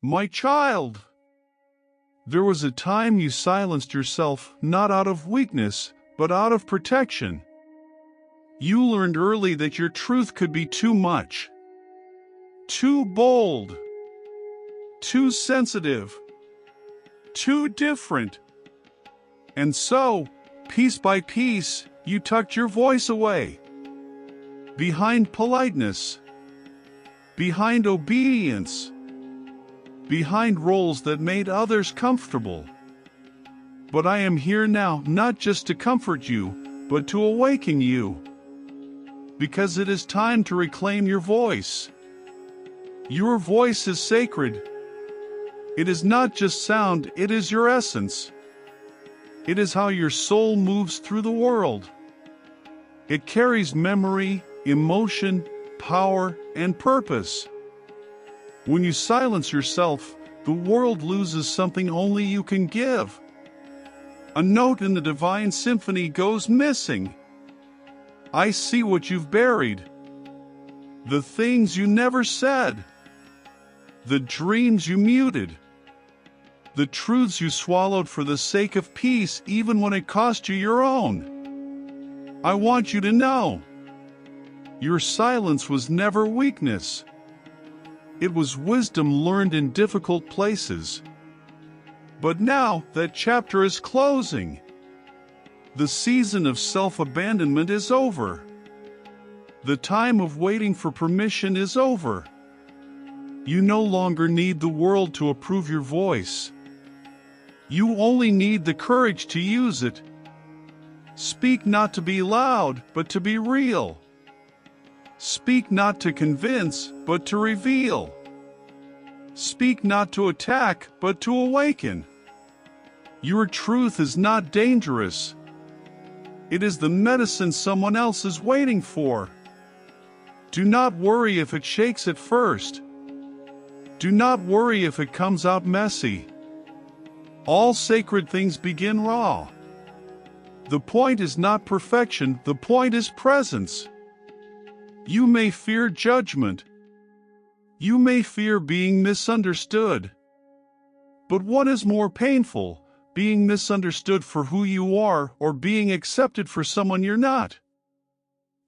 My child, there was a time you silenced yourself not out of weakness, but out of protection. You learned early that your truth could be too much, too bold, too sensitive, too different. And so, piece by piece, you tucked your voice away. Behind politeness, behind obedience, behind roles that made others comfortable. But I am here now not just to comfort you, but to awaken you. Because it is time to reclaim your voice. Your voice is sacred. It is not just sound, it is your essence. It is how your soul moves through the world. It carries memory, emotion, power, and purpose. When you silence yourself, the world loses something only you can give. A note in the divine symphony goes missing. I see what you've buried. The things you never said. The dreams you muted. The truths you swallowed for the sake of peace even when it cost you your own. I want you to know. Your silence was never weakness. It was wisdom learned in difficult places. But now that chapter is closing. The season of self-abandonment is over. The time of waiting for permission is over. You no longer need the world to approve your voice. You only need the courage to use it. Speak not to be loud, but to be real. Speak not to convince, but to reveal. Speak not to attack, but to awaken. Your truth is not dangerous. It is the medicine someone else is waiting for. Do not worry if it shakes at first. Do not worry if it comes out messy. All sacred things begin raw. The point is not perfection, the point is presence. You may fear judgment. You may fear being misunderstood. But what is more painful? Being misunderstood for who you are, or being accepted for someone you're not.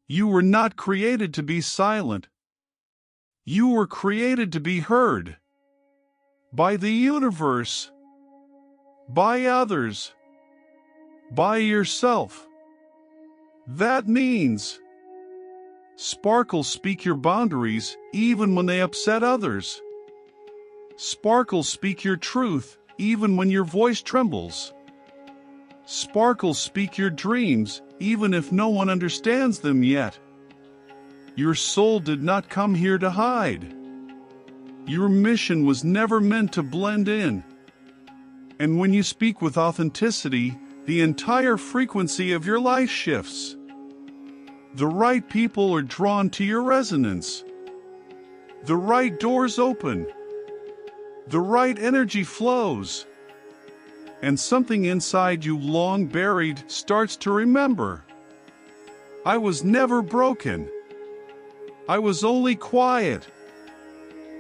You were not created to be silent. You were created to be heard. By the universe. By others. By yourself. That means sparkles speak your boundaries, even when they upset others. Sparkles speak your truth, even when your voice trembles. Sparkles speak your dreams, even if no one understands them yet. Your soul did not come here to hide. Your mission was never meant to blend in. And when you speak with authenticity, the entire frequency of your life shifts. The right people are drawn to your resonance. The right doors open. The right energy flows. And something inside you long buried starts to remember. I was never broken. I was only quiet.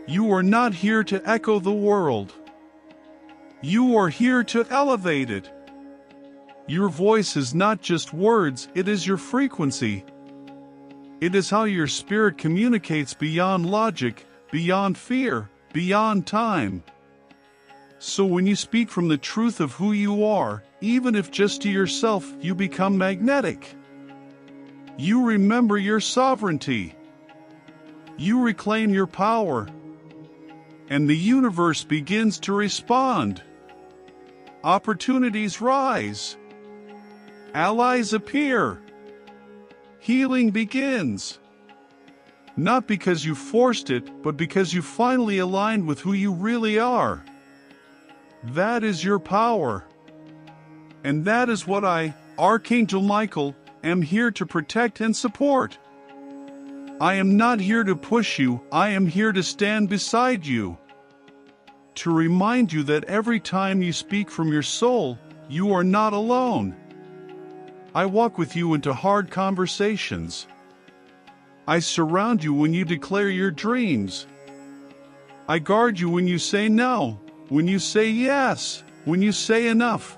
You are not here to echo the world. You are here to elevate it. Your voice is not just words, it is your frequency. It is how your spirit communicates beyond logic, beyond fear, beyond time. So when you speak from the truth of who you are, even if just to yourself, you become magnetic. You remember your sovereignty. You reclaim your power. And the universe begins to respond. Opportunities rise. Allies appear. Healing begins. Not because you forced it, but because you finally aligned with who you really are. That is your power. And that is what I, Archangel Michael, am here to protect and support. I am not here to push you, I am here to stand beside you. To remind you that every time you speak from your soul, you are not alone. I walk with you into hard conversations. I surround you when you declare your dreams. I guard you when you say no, when you say yes, when you say enough.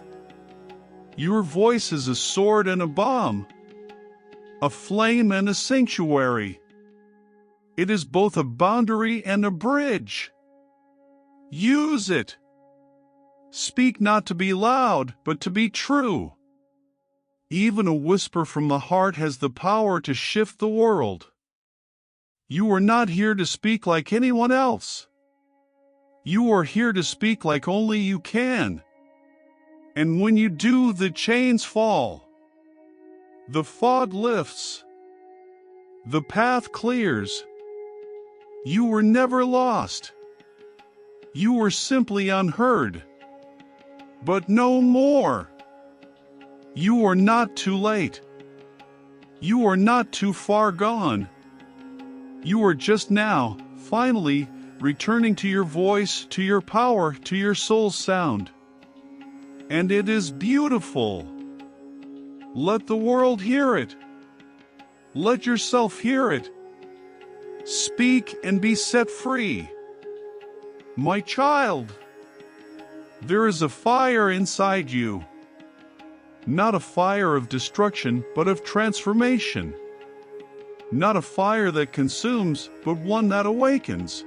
Your voice is a sword and a bomb, a flame and a sanctuary. It is both a boundary and a bridge. Use it. Speak not to be loud, but to be true. Even a whisper from the heart has the power to shift the world. You are not here to speak like anyone else. You are here to speak like only you can. And when you do, the chains fall. The fog lifts. The path clears. You were never lost. You were simply unheard. But no more. You are not too late. You are not too far gone. You are just now, finally, returning to your voice, to your power, to your soul's sound. And it is beautiful. Let the world hear it. Let yourself hear it. Speak and be set free. My child, there is a fire inside you. Not a fire of destruction, but of transformation. Not a fire that consumes, but one that awakens.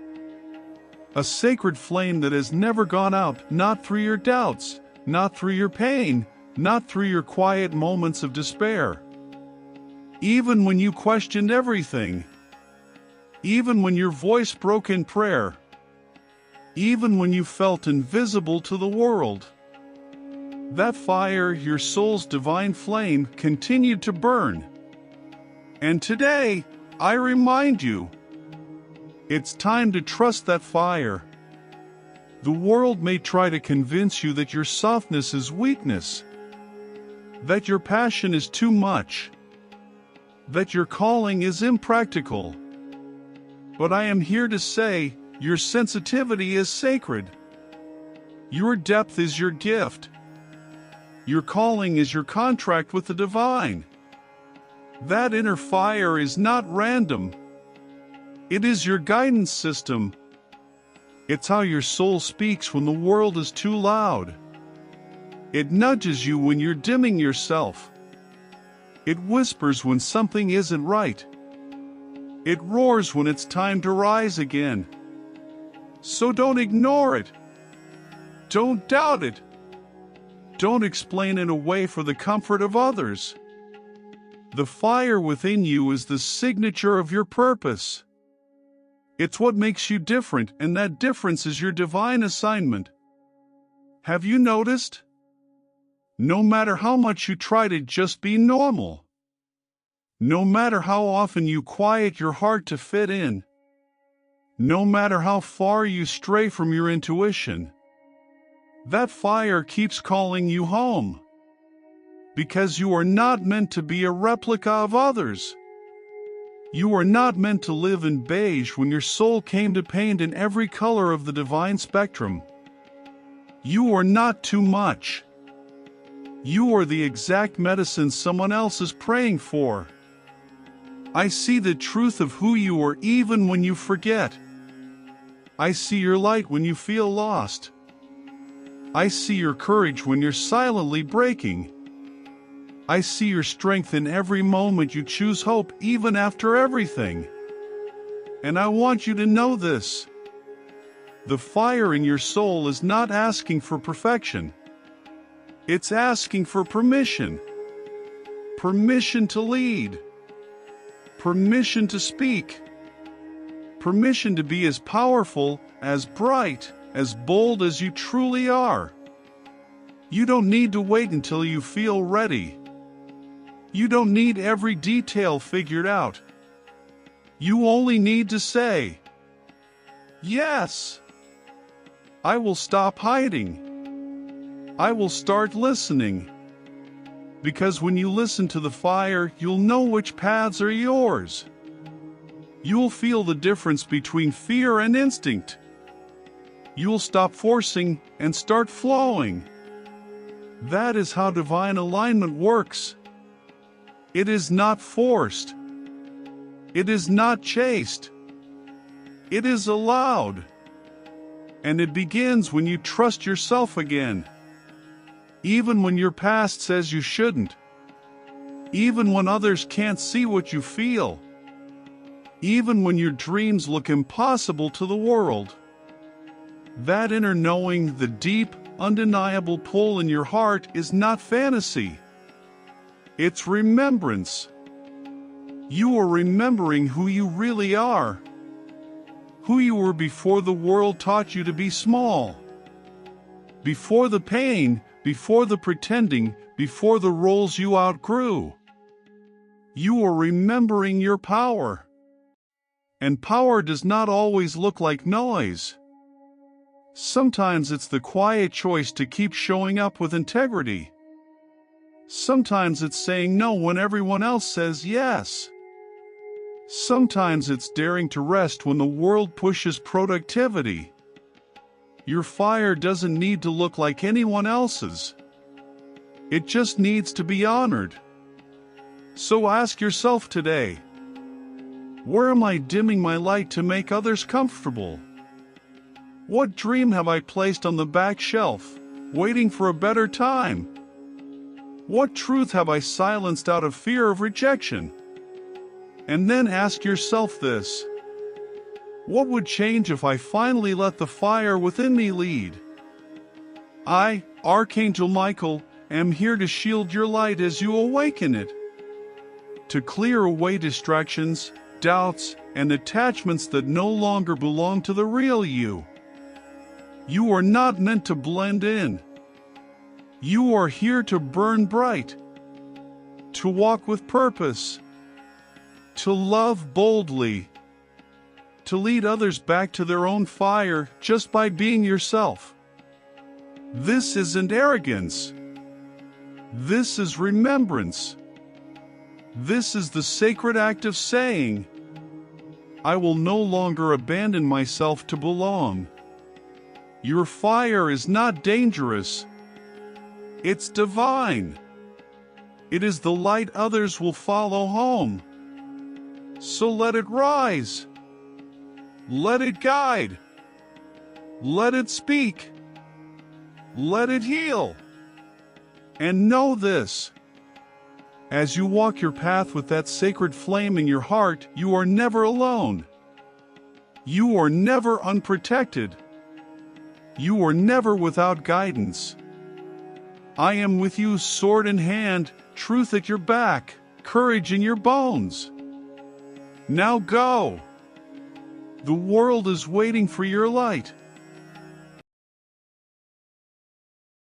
A sacred flame that has never gone out, not through your doubts, not through your pain, not through your quiet moments of despair. Even when you questioned everything, even when your voice broke in prayer, even when you felt invisible to the world, that fire, your soul's divine flame, continued to burn. And today, I remind you, it's time to trust that fire. The world may try to convince you that your softness is weakness, that your passion is too much, that your calling is impractical. But I am here to say, your sensitivity is sacred. Your depth is your gift. Your calling is your contract with the divine. That inner fire is not random. It is your guidance system. It's how your soul speaks when the world is too loud. It nudges you when you're dimming yourself. It whispers when something isn't right. It roars when it's time to rise again. So don't ignore it. Don't doubt it. Don't explain it away for the comfort of others. The fire within you is the signature of your purpose. It's what makes you different, and that difference is your divine assignment. Have you noticed? No matter how much you try to just be normal, no matter how often you quiet your heart to fit in, no matter how far you stray from your intuition, that fire keeps calling you home. Because you are not meant to be a replica of others. You are not meant to live in beige when your soul came to paint in every color of the divine spectrum. You are not too much. You are the exact medicine someone else is praying for. I see the truth of who you are even when you forget. I see your light when you feel lost. I see your courage when you're silently breaking. I see your strength in every moment you choose hope, even after everything. And I want you to know this. The fire in your soul is not asking for perfection. It's asking for permission. Permission to lead. Permission to speak. Permission to be as powerful, as bright, as bold as you truly are. You don't need to wait until you feel ready. You don't need every detail figured out. You only need to say, yes. I will stop hiding. I will start listening. Because when you listen to the fire, you'll know which paths are yours. You'll feel the difference between fear and instinct. You'll stop forcing and start flowing. That is how divine alignment works. It is not forced. It is not chased. It is allowed. And it begins when you trust yourself again. Even when your past says you shouldn't. Even when others can't see what you feel. Even when your dreams look impossible to the world. That inner knowing, the deep, undeniable pull in your heart, is not fantasy. It's remembrance. You are remembering who you really are. Who you were before the world taught you to be small. Before the pain, before the pretending, before the roles you outgrew. You are remembering your power. And power does not always look like noise. Sometimes it's the quiet choice to keep showing up with integrity. Sometimes it's saying no when everyone else says yes. Sometimes it's daring to rest when the world pushes productivity. Your fire doesn't need to look like anyone else's. It just needs to be honored. So ask yourself today, where am I dimming my light to make others comfortable? What dream have I placed on the back shelf, waiting for a better time? What truth have I silenced out of fear of rejection? And then ask yourself this: what would change if I finally let the fire within me lead? I, Archangel Michael, am here to shield your light as you awaken it. To clear away distractions, doubts, and attachments that no longer belong to the real you. You are not meant to blend in. You are here to burn bright, to walk with purpose, to love boldly, to lead others back to their own fire just by being yourself. This isn't arrogance. This is remembrance. This is the sacred act of saying, I will no longer abandon myself to belong. Your fire is not dangerous. It's divine. It is the light others will follow home. So let it rise. Let it guide. Let it speak. Let it heal. And know this: as you walk your path with that sacred flame in your heart, you are never alone. You are never unprotected. You are never without guidance. I am with you, sword in hand, truth at your back, courage in your bones. Now go. The world is waiting for your light.